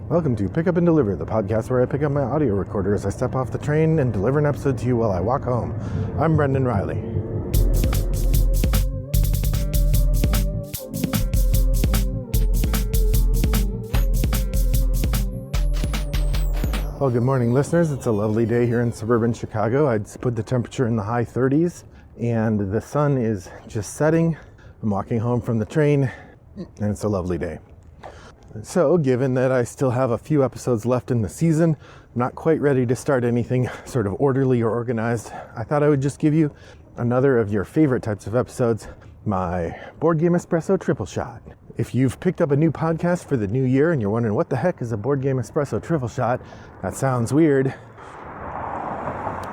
Welcome to Pick Up and Deliver, the podcast where I pick up my audio recorder as I step off the train and deliver an episode to you while I walk home. I'm Brendan Riley. Well, good morning, listeners. It's a lovely day here in suburban Chicago. I'd put the temperature in the high 30s, and the sun is just setting. I'm walking home from the train, and it's a lovely day. So, given that I still have a few episodes left in the season, I'm not quite ready to start anything sort of orderly or organized. I thought I would just give you another of your favorite types of episodes, my Board Game Espresso Triple Shot. If you've picked up a new podcast for the new year and you're wondering what the heck is a Board Game Espresso Triple Shot, that sounds weird.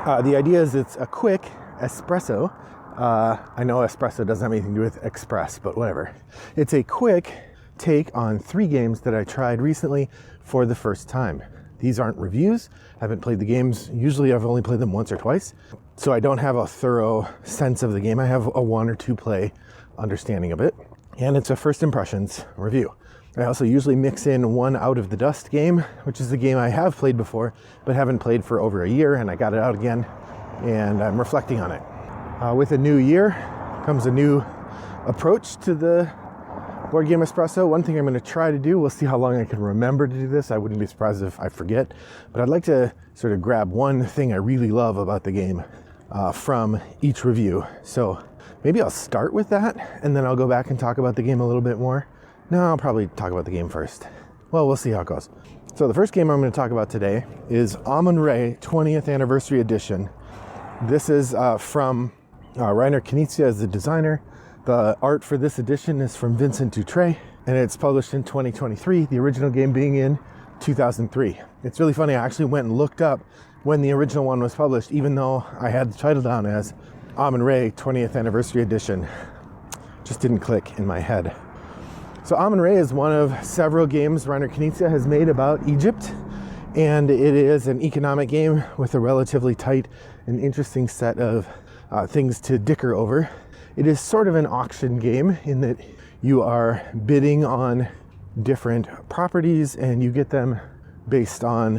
The idea is it's a quick espresso. I know espresso doesn't have anything to do with express, but whatever. It's a quick take on 3 games that I tried recently for the first time. These aren't reviews. I haven't played the games. Usually I've only played them once or twice, so I don't have a thorough sense of the game. I have a 1 or 2 play understanding of it, and it's a first impressions review. I also usually mix in one Out of the Dust game, which is the game I have played before but haven't played for over a year, and I got it out again and I'm reflecting on it. With a new year comes a new approach to the Board Game Espresso. One thing I'm going to try to do, we'll see how long I can remember to do this. I wouldn't be surprised if I forget, but I'd like to sort of grab one thing I really love about the game from each review. So maybe I'll start with that and then I'll go back and talk about the game a little bit more. No, I'll probably talk about the game first. Well, we'll see how it goes. So the first game I'm going to talk about today is Amun-Re 20th Anniversary Edition. This is from Rainer Knizia as the designer. The art for this edition is from Vincent Dutray, and it's published in 2023, the original game being in 2003. It's really funny, I actually went and looked up when the original one was published, even though I had the title down as Amun-Re 20th Anniversary Edition. Just didn't click in my head. So Amun-Re is one of several games Rainer Knizia has made about Egypt, and it is an economic game with a relatively tight and interesting set of things to dicker over. It is sort of an auction game in that you are bidding on different properties and you get them based on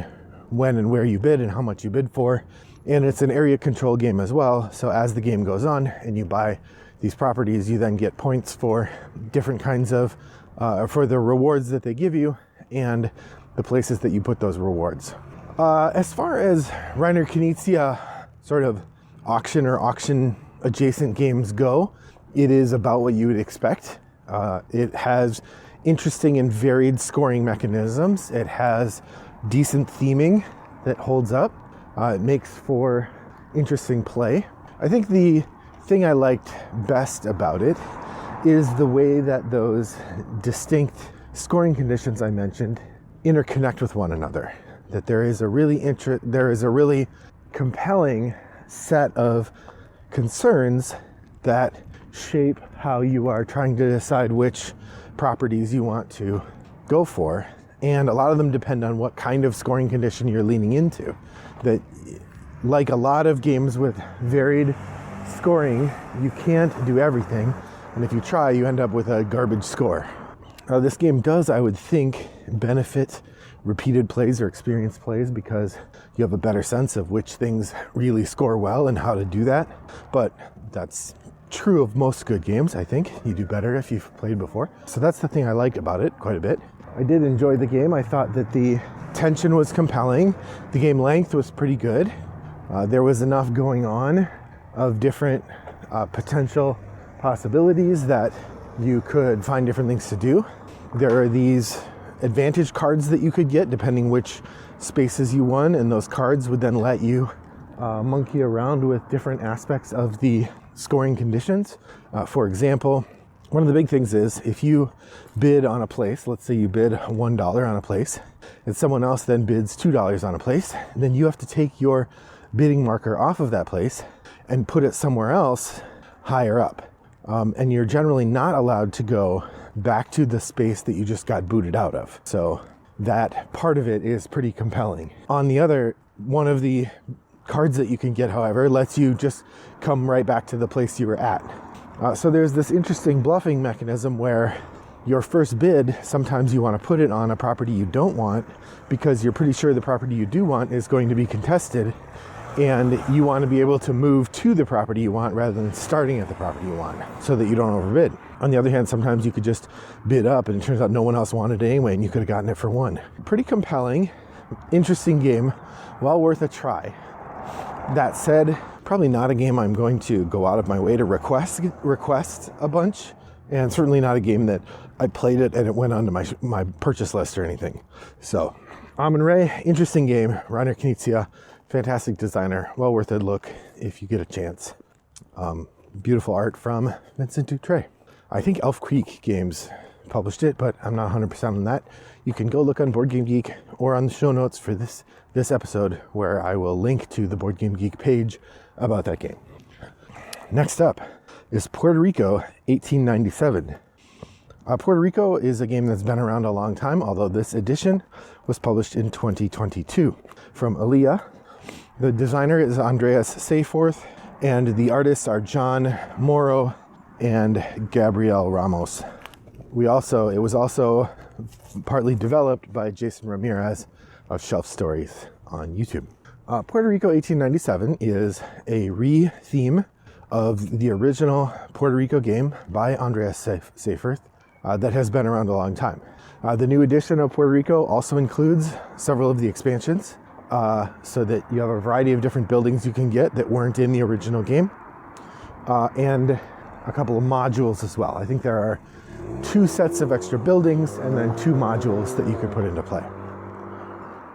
when and where you bid and how much you bid for. And it's an area control game as well. So as the game goes on and you buy these properties, you then get points for different kinds of, for the rewards that they give you and the places that you put those rewards. As far as Rainer Knizia sort of auction or auction adjacent games go, it is about what you would expect. It has interesting and varied scoring mechanisms. It has decent theming that holds up. It makes for interesting play. I think the thing I liked best about it is the way that those distinct scoring conditions I mentioned interconnect with one another. That there is a really compelling set of concerns that shape how you are trying to decide which properties you want to go for, and a lot of them depend on what kind of scoring condition you're leaning into. That, like a lot of games with varied scoring, you can't do everything, and if you try, you end up with a garbage score. This game does, I would think, benefit repeated plays or experienced plays because you have a better sense of which things really score well and how to do that. But that's true of most good games, I think. You do better if you've played before. So that's the thing I liked about it quite a bit. I did enjoy the game. I thought that the tension was compelling. The game length was pretty good. There was enough going on of different potential possibilities that you could find different things to do. There are these advantage cards that you could get depending which spaces you won, and those cards would then let you monkey around with different aspects of the scoring conditions. For example, one of the big things is if you bid on a place, let's say you bid $1 on a place, and someone else then bids $2 on a place, then you have to take your bidding marker off of that place and put it somewhere else higher up. And you're generally not allowed to go back to the space that you just got booted out of. So that part of it is pretty compelling. On the other, one of the cards that you can get, however, lets you just come right back to the place you were at. So there's this interesting bluffing mechanism where your first bid, sometimes you want to put it on a property you don't want because you're pretty sure the property you do want is going to be contested, and you want to be able to move to the property you want rather than starting at the property you want so that you don't overbid. On the other hand, sometimes you could just bid up and it turns out no one else wanted it anyway and you could have gotten it for one. Pretty compelling, interesting game, well worth a try. That said, probably not a game I'm going to go out of my way to request a bunch, and certainly not a game that I played it and it went onto my purchase list or anything. So, Amun-Re, interesting game. Rainer Knizia, fantastic designer, well worth a look if you get a chance. Beautiful art from Vincent Dutray. I think Elf Creek Games published it, but I'm not 100% on that. You can go look on Board Game Geek or on the show notes for this episode, where I will link to the Board Game Geek page about that game. Next up is Puerto Rico 1897. Puerto Rico is a game that's been around a long time, although this edition was published in 2022 from Aliyah. The designer is Andreas Seyforth, and the artists are John Morrow and Gabriel Ramos. It was also partly developed by Jason Ramirez of Shelf Stories on YouTube. Puerto Rico 1897 is a re-theme of the original Puerto Rico game by Andreas Seyforth that has been around a long time. The new edition of Puerto Rico also includes several of the expansions, so that you have a variety of different buildings you can get that weren't in the original game, and a couple of modules as well. I think there are 2 sets of extra buildings and then 2 modules that you could put into play.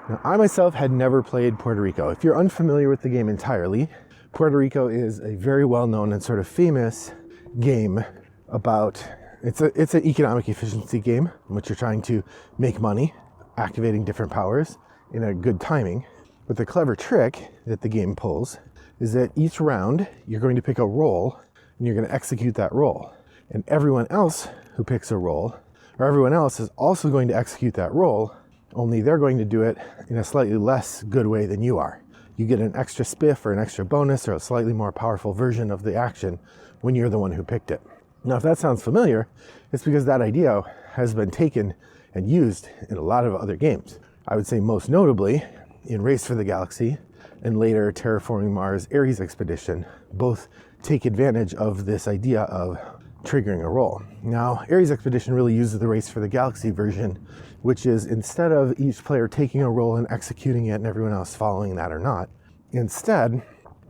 Now, I myself had never played Puerto Rico. If you're unfamiliar with the game entirely, Puerto Rico is a very well-known and sort of famous game about, it's an economic efficiency game in which you're trying to make money, activating different powers in a good timing. But the clever trick that the game pulls is that each round you're going to pick a role and you're going to execute that role. And everyone else who picks a role, or everyone else is also going to execute that role, only they're going to do it in a slightly less good way than you are. You get an extra spiff or an extra bonus or a slightly more powerful version of the action when you're the one who picked it. Now, if that sounds familiar, it's because that idea has been taken and used in a lot of other games. I would say most notably in Race for the Galaxy and later Terraforming Mars Ares Expedition, both take advantage of this idea of triggering a roll. Now, Ares Expedition really uses the Race for the Galaxy version, which is instead of each player taking a roll and executing it and everyone else following that or not, instead,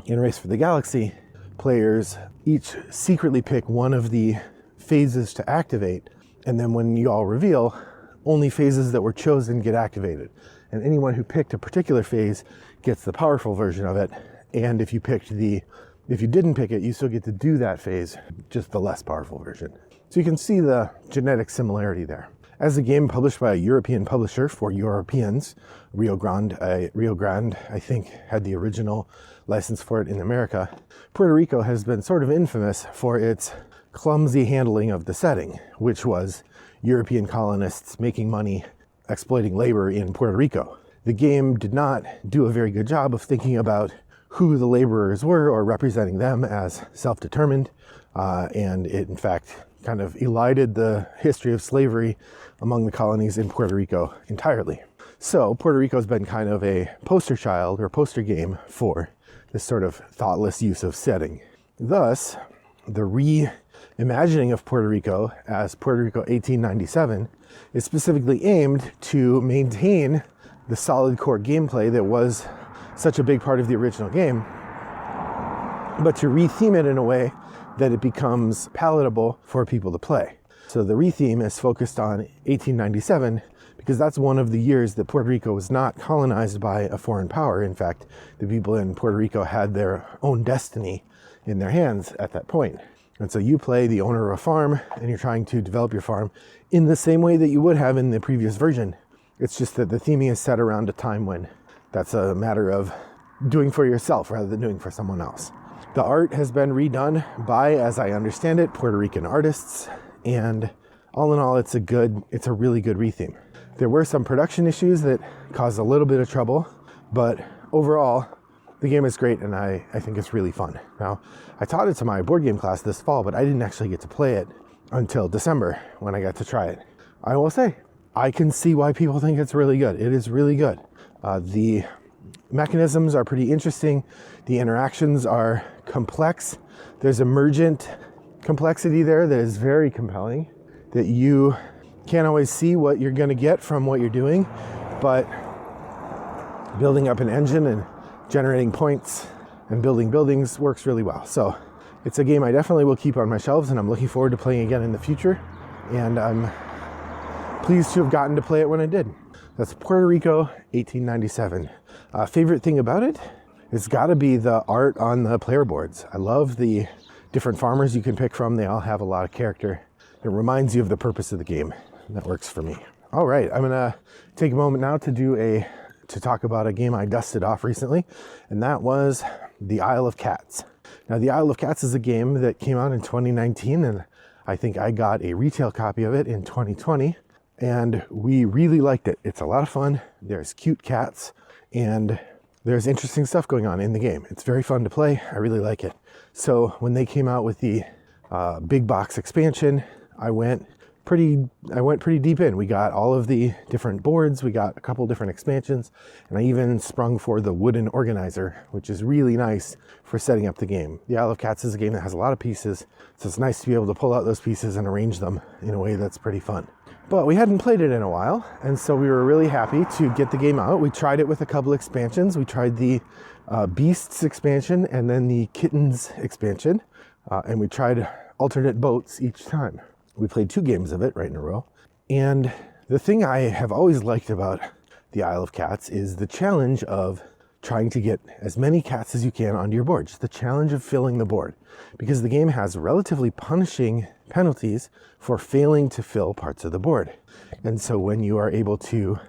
in Race for the Galaxy, players each secretly pick one of the phases to activate, and then when you all reveal, only phases that were chosen get activated. And anyone who picked a particular phase gets the powerful version of it, and if you didn't pick it, you still get to do that phase, just the less powerful version. So you can see the genetic similarity there. As a game published by a European publisher for Europeans, Rio Grande, I think, had the original license for it in America, Puerto Rico has been sort of infamous for its clumsy handling of the setting, which was European colonists making money exploiting labor in Puerto Rico. The game did not do a very good job of thinking about who the laborers were or representing them as self-determined, and it in fact kind of elided the history of slavery among the colonies in Puerto Rico entirely. So Puerto Rico has been kind of a poster child or poster game for this sort of thoughtless use of setting. Thus, the reimagining of Puerto Rico as Puerto Rico 1897 is specifically aimed to maintain the solid core gameplay that was such a big part of the original game, but to retheme it in a way that it becomes palatable for people to play. So the retheme is focused on 1897 because that's one of the years that Puerto Rico was not colonized by a foreign power. In fact, the people in Puerto Rico had their own destiny in their hands at that point. And so you play the owner of a farm and you're trying to develop your farm in the same way that you would have in the previous version. It's just that the theming is set around a time when that's a matter of doing for yourself rather than doing for someone else. The art has been redone by, as I understand it, Puerto Rican artists, and all in all, it's a really good retheme. There were some production issues that caused a little bit of trouble, but overall, the game is great and I think it's really fun. Now, I taught it to my board game class this fall, but I didn't actually get to play it until December when I got to try it. I will say, I can see why people think it's really good. It is really good. The mechanisms are pretty interesting. The interactions are complex. There's emergent complexity there that is very compelling, that you can't always see what you're going to get from what you're doing, but building up an engine and generating points and building buildings works really well. So it's a game I definitely will keep on my shelves, and I'm looking forward to playing again in the future. And I'm pleased to have gotten to play it when I did. That's Puerto Rico, 1897. Favorite thing about it? It's got to be the art on the player boards. I love the different farmers you can pick from. They all have a lot of character. It reminds you of the purpose of the game. That works for me. All right, I'm gonna take a moment now to talk about a game I dusted off recently, and that was the Isle of Cats. Now, the Isle of Cats is a game that came out in 2019, and I think I got a retail copy of it in 2020, and we really liked it. It's a lot of fun. There's cute cats, and there's interesting stuff going on in the game. It's very fun to play. I really like it. So when they came out with the big box expansion, I went pretty deep in. We got all of the different boards. We got a couple different expansions, and I even sprung for the wooden organizer, which is really nice for setting up the game. The Isle of Cats is a game that has a lot of pieces, so it's nice to be able to pull out those pieces and arrange them in a way that's pretty fun. But we hadn't played it in a while, and so we were really happy to get the game out. We tried it with a couple expansions. We tried the Beasts expansion and then the Kittens expansion, and we tried alternate boats each time. We played 2 games of it right in a row. And the thing I have always liked about the Isle of Cats is the challenge of trying to get as many cats as you can onto your board. Just the challenge of filling the board. Because the game has relatively punishing penalties for failing to fill parts of the board. And so when you are able to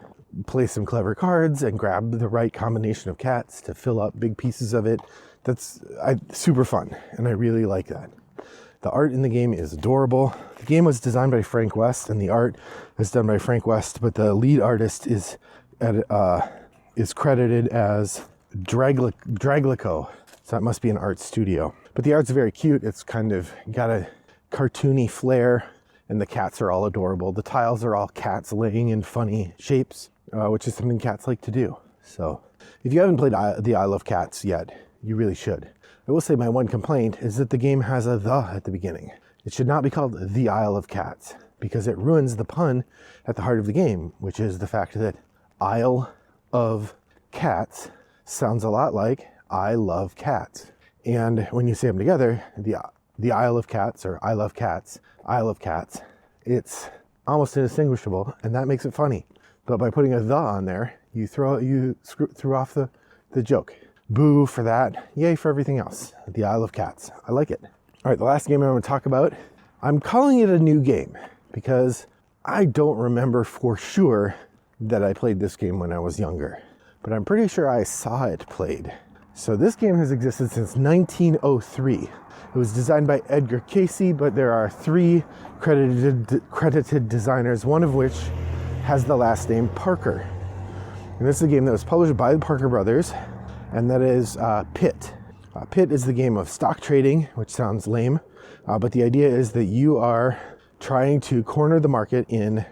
play some clever cards and grab the right combination of cats to fill up big pieces of it, that's super fun. And I really like that. The art in the game is adorable. The game was designed by Frank West, and the art is done by Frank West, but the lead artist is credited as Draglico, so that must be an art studio. But the art's very cute. It's kind of got a cartoony flair, and the cats are all adorable. The tiles are all cats laying in funny shapes, which is something cats like to do. So if you haven't played the Isle of Cats yet, you really should. I will say my one complaint is that the game has a "the" at the beginning. It should not be called the Isle of Cats, because it ruins the pun at the heart of the game, which is the fact that Isle of Cats sounds a lot like I love cats. And when you say them together, the Isle of Cats, or I love cats, Isle of Cats, it's almost indistinguishable, and that makes it funny. But by putting a "the" on there, you threw off the joke. Boo for that. Yay for everything else. The Isle of Cats. I like it. All right, the last game I'm going to talk about, I'm calling it a new game because I don't remember for sure that I played this game when I was younger, but I'm pretty sure I saw it played. So this game has existed since 1903. It was designed by Edgar Casey, but there are 3 credited designers, one of which has the last name Parker. And this is a game that was published by the Parker brothers, and that is Pit. Pit is the game of stock trading, which sounds lame, but the idea is that you are trying to corner the market in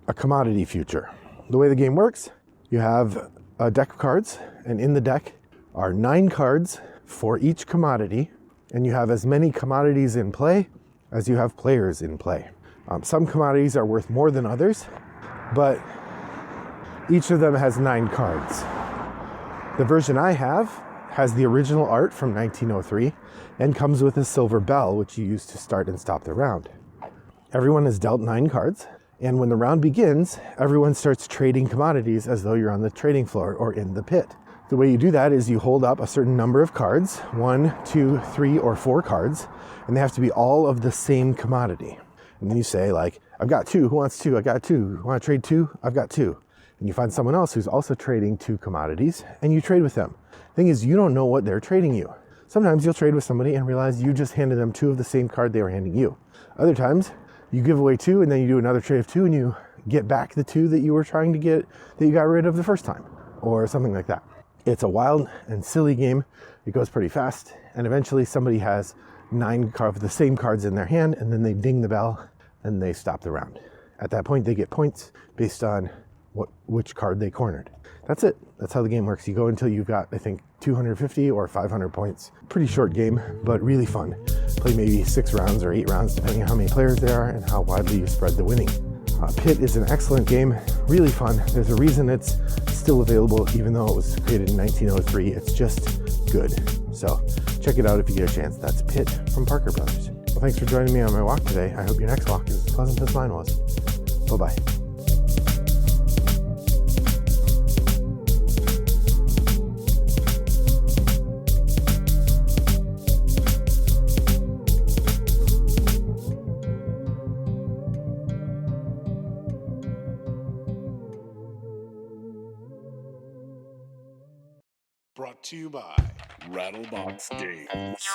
a commodity future. The way the game works, you have a deck of cards, and in the deck are 9 cards for each commodity, and you have as many commodities in play as you have players in play. Some commodities are worth more than others, but each of them has 9 cards. The version I have has the original art from 1903 and comes with a silver bell, which you use to start and stop the round. Everyone is dealt 9 cards, and when the round begins, everyone starts trading commodities as though you're on the trading floor or in the pit. The way you do that is you hold up a certain number of cards, 1, 2, 3, or 4 cards, and they have to be all of the same commodity. And then you say, like, I've got 2, who wants 2? I got 2. Want to trade 2? I've got 2. And you find someone else who's also trading 2 commodities, and you trade with them. Thing is, you don't know what they're trading you. Sometimes you'll trade with somebody and realize you just handed them 2 of the same card they were handing you. Other times, you give away 2, and then you do another trade of 2, and you get back the 2 that you were trying to get, that you got rid of the first time, or something like that. It's a wild and silly game. It goes pretty fast, and eventually somebody has 9 of the same cards in their hand, and then they ding the bell and they stop the round. At that point, they get points based on which card they cornered. That's it. That's how the game works. You go until you've got, I think, 250 or 500 points. Pretty short game, but really fun. Play maybe 6 rounds or 8 rounds, depending on how many players there are and how widely you spread the winning. Pit is an excellent game, really fun. There's a reason it's still available, even though it was created in 1903. It's just good. So check it out if you get a chance. That's Pit from Parker Brothers. Well, thanks for joining me on my walk today. I hope your next walk is as pleasant as mine was. Bye-bye. Brought to you by Rattlebox Games.